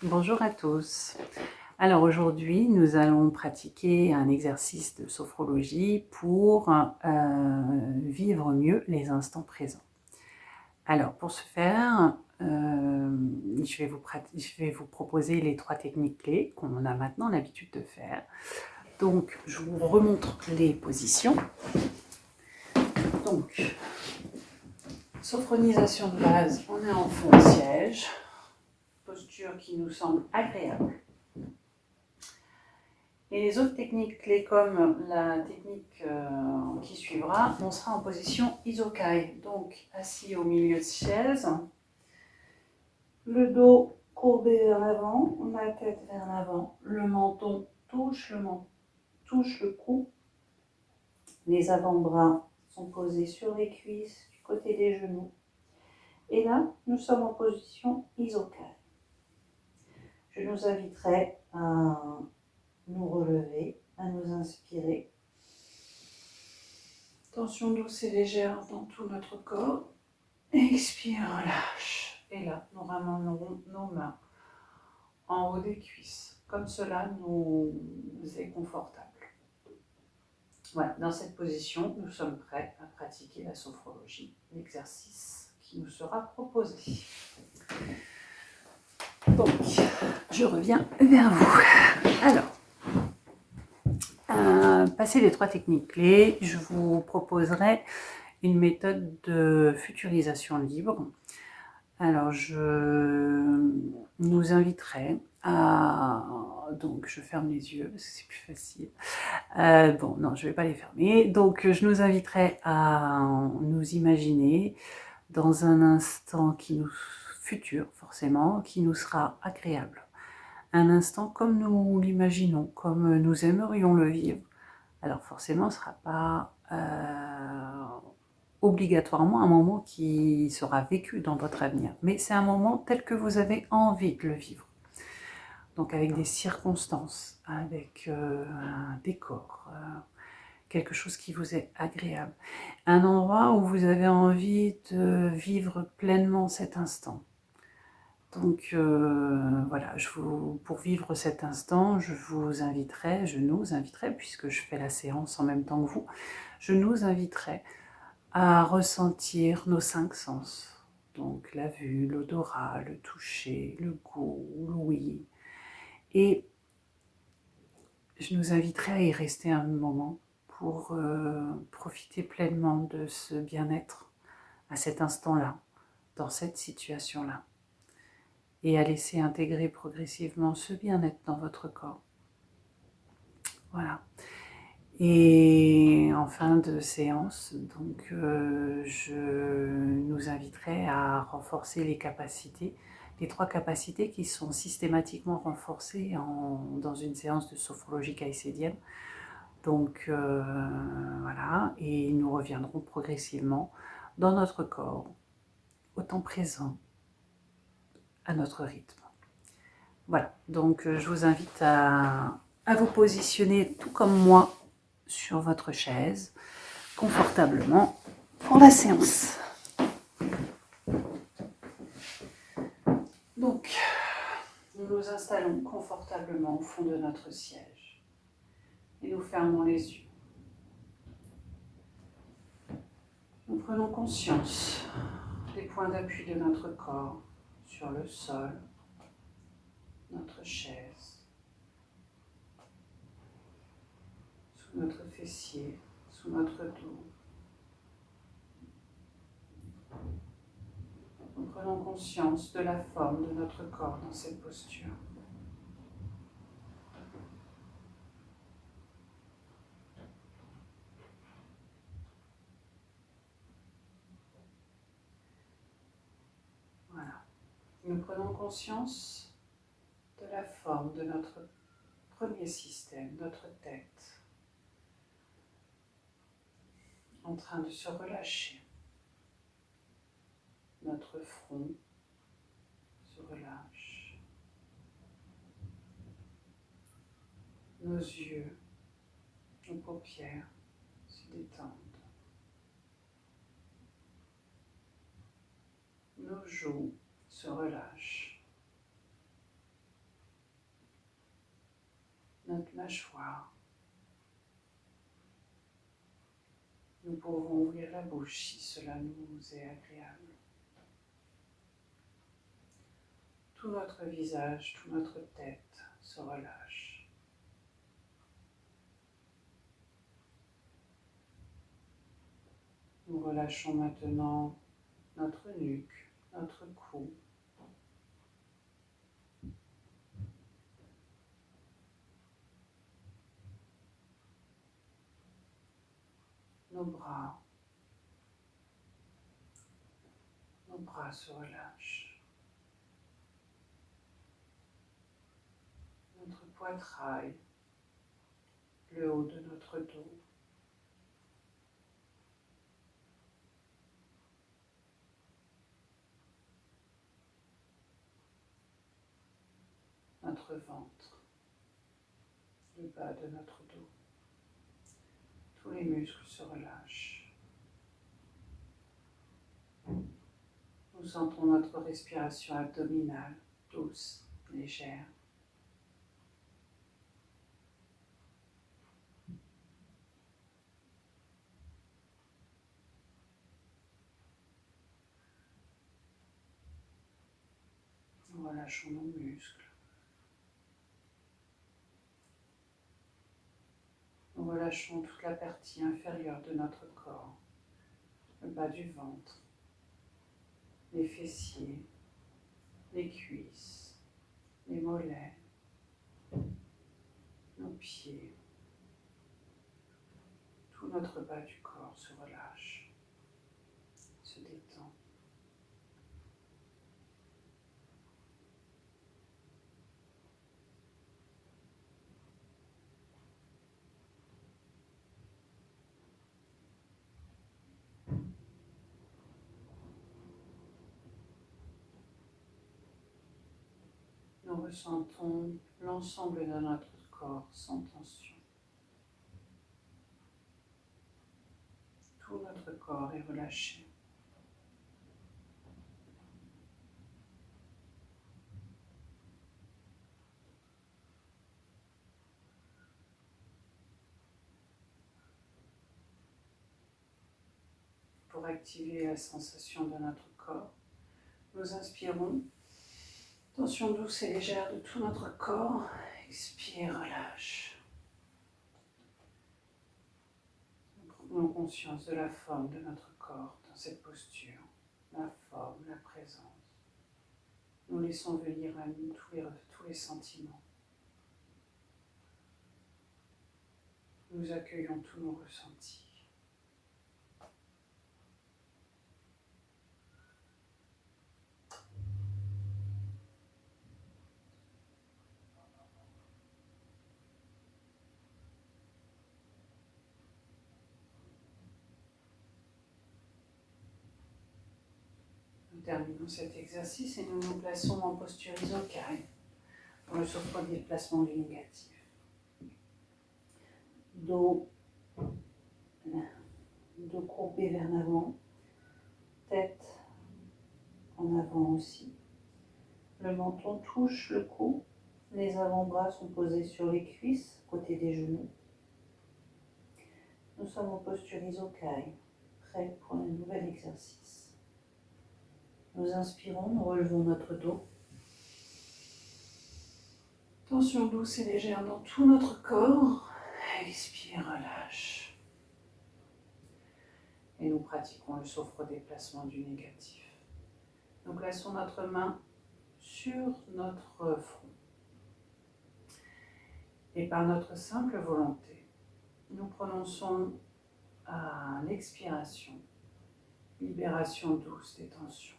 Bonjour à tous. Alors aujourd'hui, nous allons pratiquer un exercice de sophrologie pour vivre mieux les instants présents. Alors pour ce faire, je vais vous proposer les 3 techniques clés qu'on a maintenant l'habitude de faire. Donc je vous remontre les positions. Donc, sophronisation de base, on est en fond siège, posture qui nous semble agréable. Et les autres techniques clés comme la technique qui suivra, on sera en position isokai, donc assis au milieu de chaise, le dos courbé vers l'avant, la tête vers l'avant, le menton touche le cou, les avant-bras sont posés sur les cuisses du côté des genoux. Et là, nous sommes en position isokai. Je nous inviterai à nous relever, à nous inspirer. Tension douce et légère dans tout notre corps. Expire, relâche. Et là, nous ramenerons nos mains en haut des cuisses. Comme cela nous est confortable. Voilà, dans cette position, nous sommes prêts à pratiquer la sophrologie, l'exercice qui nous sera proposé. Donc, je reviens vers vous. Alors, passer les 3 techniques clés, je vous proposerai une méthode de futurisation libre. Alors, je nous inviterai à... Donc, je ferme les yeux parce que c'est plus facile. Bon, non, je ne vais pas les fermer. Donc, je nous inviterai à nous imaginer dans un instant futur, forcément, qui nous sera agréable. Un instant comme nous l'imaginons, comme nous aimerions le vivre. Alors, forcément, ce ne sera pas obligatoirement un moment qui sera vécu dans votre avenir, mais c'est un moment tel que vous avez envie de le vivre. Donc avec des circonstances, avec un décor, quelque chose qui vous est agréable. Un endroit où vous avez envie de vivre pleinement cet instant. Donc voilà, pour vivre cet instant, je nous inviterai, puisque je fais la séance en même temps que vous, je nous inviterai à ressentir nos 5 sens. Donc la vue, l'odorat, le toucher, le goût, l'ouïe. Et je nous inviterai à y rester un moment pour profiter pleinement de ce bien-être à cet instant-là, dans cette situation-là. Et à laisser intégrer progressivement ce bien-être dans votre corps. Voilà. Et en fin de séance, donc, je nous inviterai à renforcer les 3 capacités qui sont systématiquement renforcées dans une séance de sophrologie caïcédienne. Donc voilà, et nous reviendrons progressivement dans notre corps, au temps présent, à notre rythme. Voilà, donc je vous invite à vous positionner tout comme moi sur votre chaise, confortablement, pour la séance. Donc, nous nous installons confortablement au fond de notre siège et nous fermons les yeux. Nous prenons conscience des points d'appui de notre corps sur le sol, notre chaise, sous notre fessier, sous notre dos. Nous prenons conscience de la forme de notre corps dans cette posture. Voilà. Nous prenons conscience de la forme de notre premier système, notre tête, en train de se relâcher. Notre front se relâche. Nos yeux, nos paupières se détendent. Nos joues se relâchent. notre mâchoire. Nous pouvons ouvrir la bouche si cela nous est agréable. Tout notre visage, toute notre tête se relâche. Nous relâchons maintenant notre nuque, notre cou, nos bras. Nos bras se relâchent. Notre poitrail, le haut de notre dos. Notre ventre, le bas de notre dos. Tous les muscles se relâchent. Nous sentons notre respiration abdominale, douce, légère. Nous relâchons nos muscles. Nous relâchons toute la partie inférieure de notre corps, le bas du ventre, les fessiers, les cuisses, les mollets, nos pieds. Tout notre bas du corps se relâche, se détend. Nous ressentons l'ensemble de notre corps sans tension. Tout notre corps est relâché. Pour activer la sensation de notre corps, nous inspirons. Tension douce et légère de tout notre corps. Expire, relâche. Nous prenons conscience de la forme de notre corps dans cette posture. La forme, la présence. Nous laissons venir à nous tous les sentiments. Nous accueillons tous nos ressentis. Nous terminons cet exercice et nous nous plaçons en posture isokai pour le surcroît des déplacements du négatif. Dos courbé vers l'avant, tête en avant aussi. Le menton touche le cou, les avant-bras sont posés sur les cuisses, côté des genoux. Nous sommes en posture isokai, prêts pour un nouvel exercice. Nous inspirons, nous relevons notre dos. Tension douce et légère dans tout notre corps. Expire, relâche. Et nous pratiquons le sophro-déplacement du négatif. Nous plaçons notre main sur notre front. Et par notre simple volonté, nous prononçons à l'expiration, libération douce des tensions.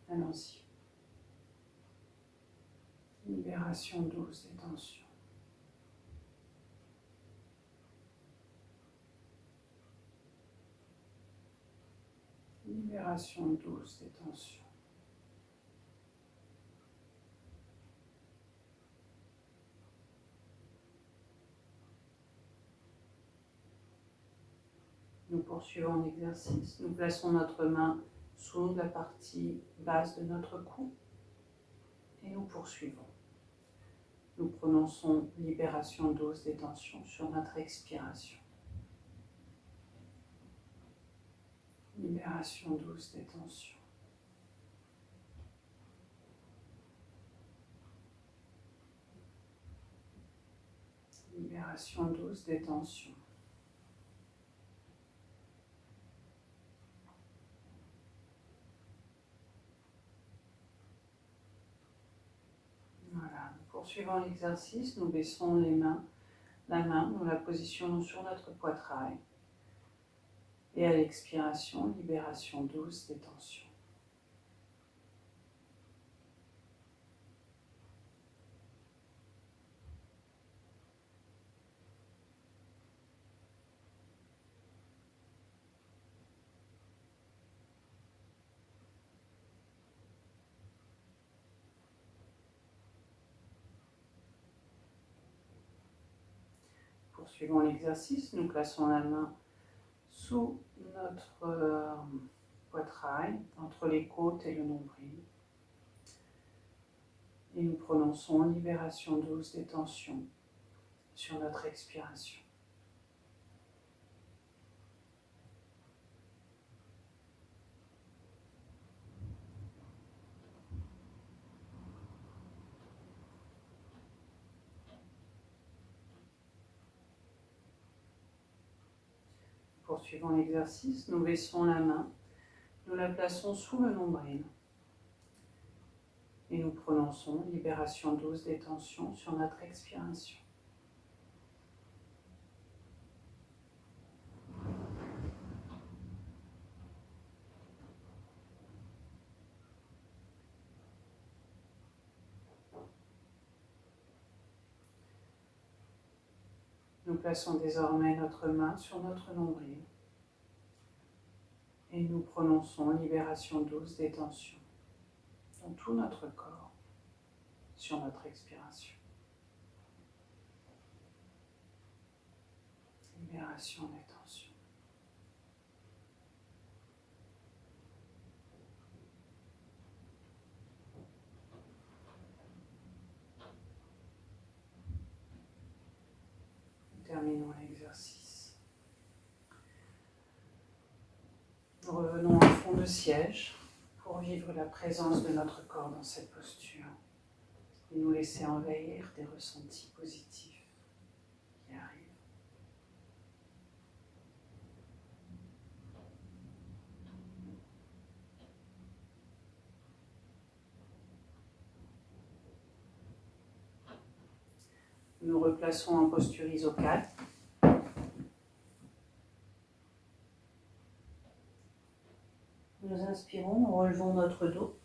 Allons-y. Libération douce des tensions. Libération douce des tensions. Nous poursuivons l'exercice. Nous plaçons notre main sous la partie basse de notre cou et nous poursuivons. Nous prononçons libération douce des tensions sur notre expiration. Libération douce des tensions. Libération douce des tensions. Voilà, nous poursuivons l'exercice, nous baissons les mains, la main, nous la positionnons sur notre poitrail. Et à l'expiration, libération douce des tensions. Poursuivons l'exercice, nous plaçons la main sous notre poitrail, entre les côtes et le nombril. Et nous prononçons libération douce des tensions sur notre expiration. Poursuivons l'exercice, nous baissons la main, nous la plaçons sous le nombril. Et nous prononçons libération douce des tensions sur notre expiration. Nous plaçons désormais notre main sur notre nombril et nous prononçons libération douce des tensions dans tout notre corps sur notre expiration. Libération des tensions. Terminons l'exercice. Nous revenons en fond de siège pour vivre la présence de notre corps dans cette posture et nous laisser envahir des ressentis positifs qui arrivent. Nous replaçons en posture isocale. Nous inspirons, nous relevons notre dos.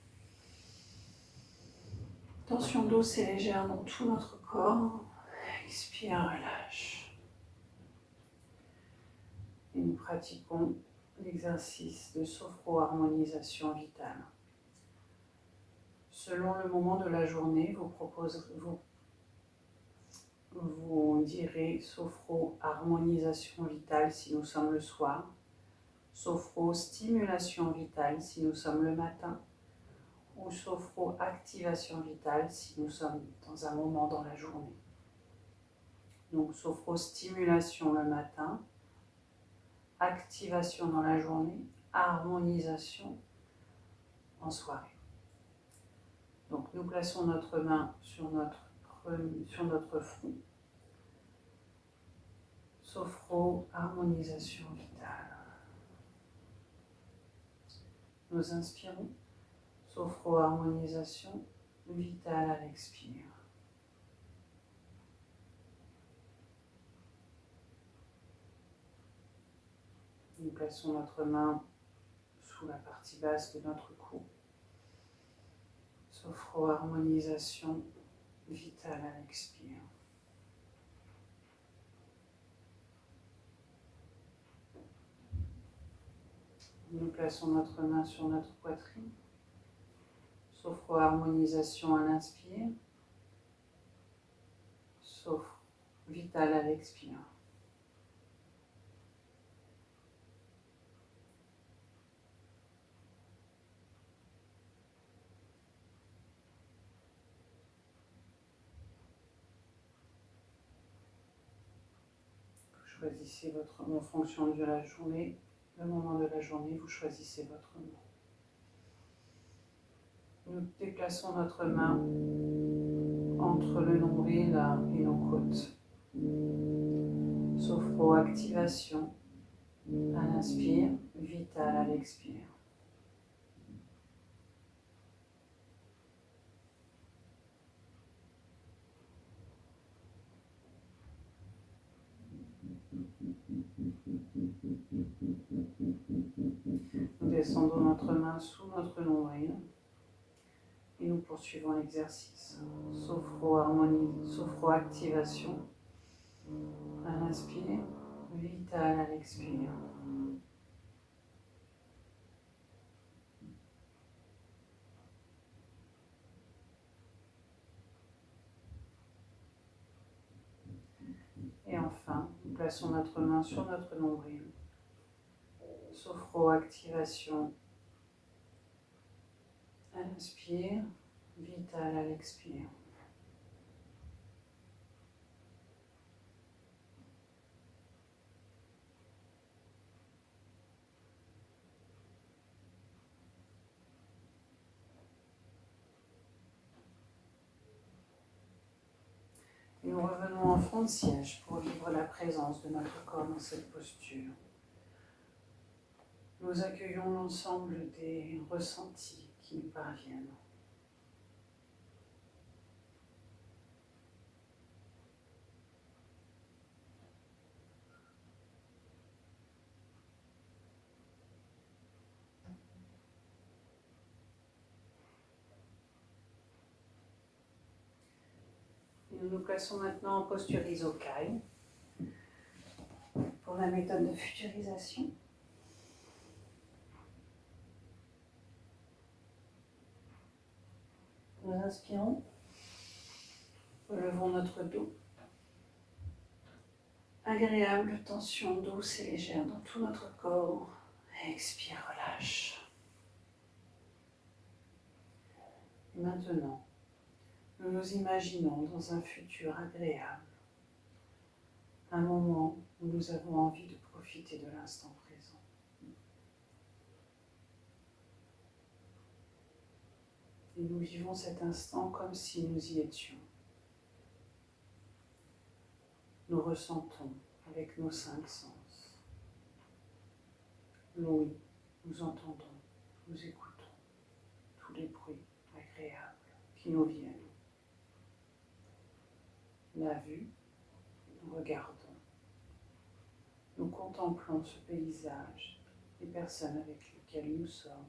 Tension douce et légère dans tout notre corps. Expire, relâche. Et nous pratiquons l'exercice de sophro-harmonisation vitale. Selon le moment de la journée, vous direz sophro-harmonisation vitale si nous sommes le soir, sophro-stimulation vitale si nous sommes le matin, ou sophro-activation vitale si nous sommes dans un moment dans la journée. Donc sophro-stimulation le matin, activation dans la journée, harmonisation en soirée. Donc nous plaçons notre main sur notre front. Sophro-harmonisation vitale. Nous inspirons. Sophro-harmonisation vitale à l'expire. Nous plaçons notre main sous la partie basse de notre cou. Sophro-harmonisation vitale à l'expire. Nous plaçons notre main sur notre poitrine. Sophro-harmonisation à l'inspire. Sophro vitale à l'expire. choisissez votre mot en fonction de la journée. Le moment de la journée, vous choisissez votre mot. Nous déplaçons notre main entre le nombril et nos côtes. Sophro-activation à l'inspire, vital à l'expire. Nous descendons notre main sous notre nombril et nous poursuivons l'exercice. Sophro-harmonie, sophro-activation à l'inspire, vital à l'expire. Et enfin, nous plaçons notre main sur notre nombril. Sophro-activation à l'inspire, vital à l'expire. Et nous revenons en front de siège pour vivre la présence de notre corps dans cette posture. Nous accueillons l'ensemble des ressentis qui nous parviennent. Et nous nous plaçons maintenant en posture Isokai pour la méthode de futurisation. Nous inspirons, relevons notre dos. Agréable tension douce et légère dans tout notre corps. Expire, relâche. Et maintenant, nous nous imaginons dans un futur agréable, un moment où nous avons envie de profiter de l'instant présent. Et nous vivons cet instant comme si nous y étions. Nous ressentons avec nos 5 sens. L'ouïe, nous entendons, nous écoutons tous les bruits agréables qui nous viennent. La vue, nous regardons. Nous contemplons ce paysage, les personnes avec lesquelles nous sommes.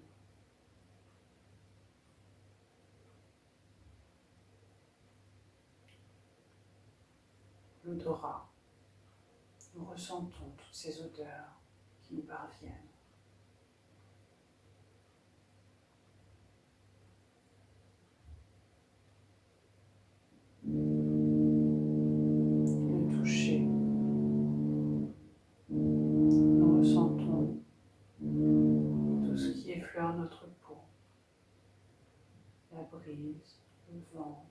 L'odorat, nous ressentons toutes ces odeurs qui nous parviennent. Le toucher, nous ressentons tout ce qui effleure notre peau, la brise, le vent.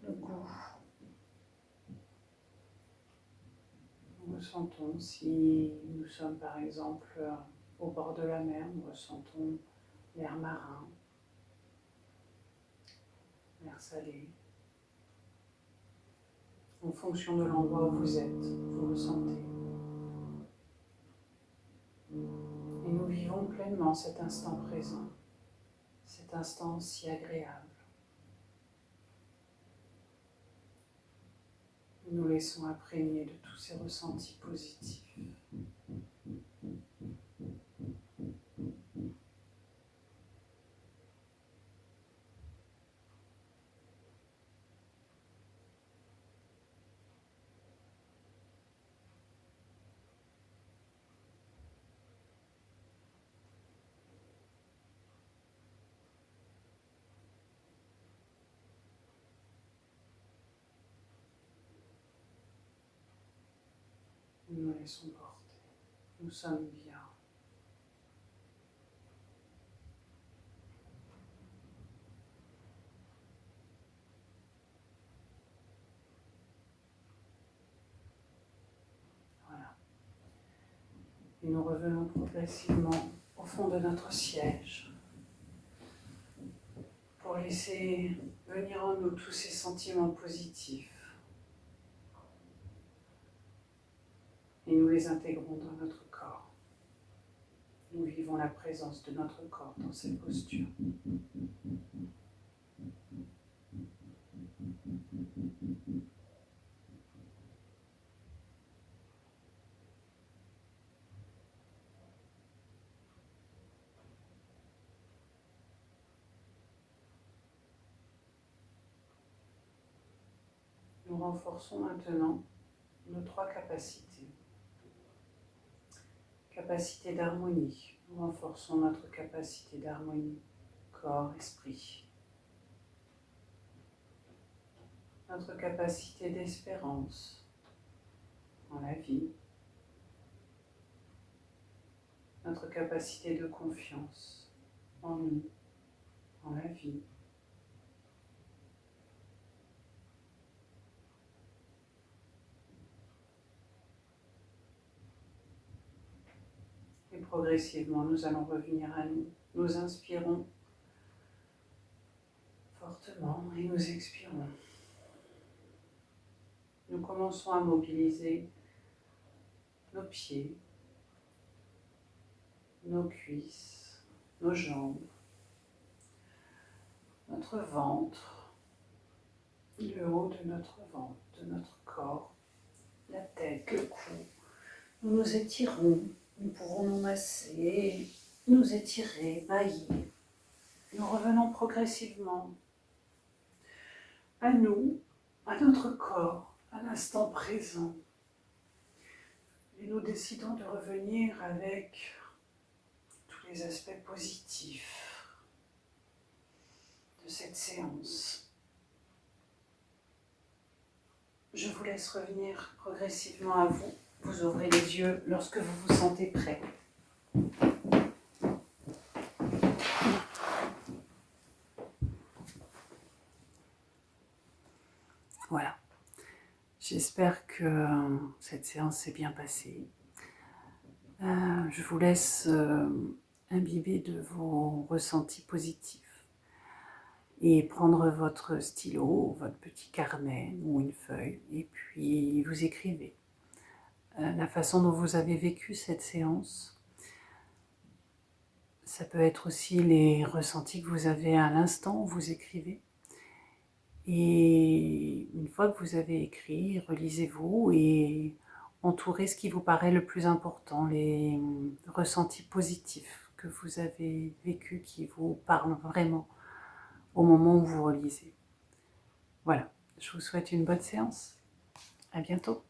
Le goût. Nous ressentons si nous sommes par exemple au bord de la mer, nous ressentons l'air marin, l'air salé. En fonction de l'endroit où vous êtes, vous ressentez. Et nous vivons pleinement cet instant présent, cet instant si agréable. Nous nous laissons imprégner de tous ces ressentis positifs. Nous nous laissons porter. Nous sommes bien. Voilà. Et nous revenons progressivement au fond de notre siège pour laisser venir en nous tous ces sentiments positifs. Et nous les intégrons dans notre corps. Nous vivons la présence de notre corps dans cette posture. Nous renforçons maintenant nos 3 capacités. Capacité d'harmonie. Nous renforçons notre capacité d'harmonie, corps, esprit. Notre capacité d'espérance en la vie. Notre capacité de confiance en nous, en la vie. Et progressivement, nous allons revenir à nous. Nous inspirons fortement et nous expirons. Nous commençons à mobiliser nos pieds, nos cuisses, nos jambes, notre ventre, le haut de notre ventre, de notre corps, la tête, le cou. Nous nous étirons, nous pouvons nous masser, nous étirer, bailler. Nous revenons progressivement à nous, à notre corps, à l'instant présent. Et nous décidons de revenir avec tous les aspects positifs de cette séance. Je vous laisse revenir progressivement à vous. Vous ouvrez les yeux lorsque vous vous sentez prêt. Voilà. J'espère que cette séance s'est bien passée. Je vous laisse imbiber de vos ressentis positifs et prendre votre stylo, votre petit carnet ou une feuille et puis vous écrivez la façon dont vous avez vécu cette séance. Ça peut être aussi les ressentis que vous avez à l'instant où vous écrivez. Et une fois que vous avez écrit, relisez-vous et entourez ce qui vous paraît le plus important, les ressentis positifs que vous avez vécus, qui vous parlent vraiment au moment où vous relisez. Voilà, je vous souhaite une bonne séance. À bientôt.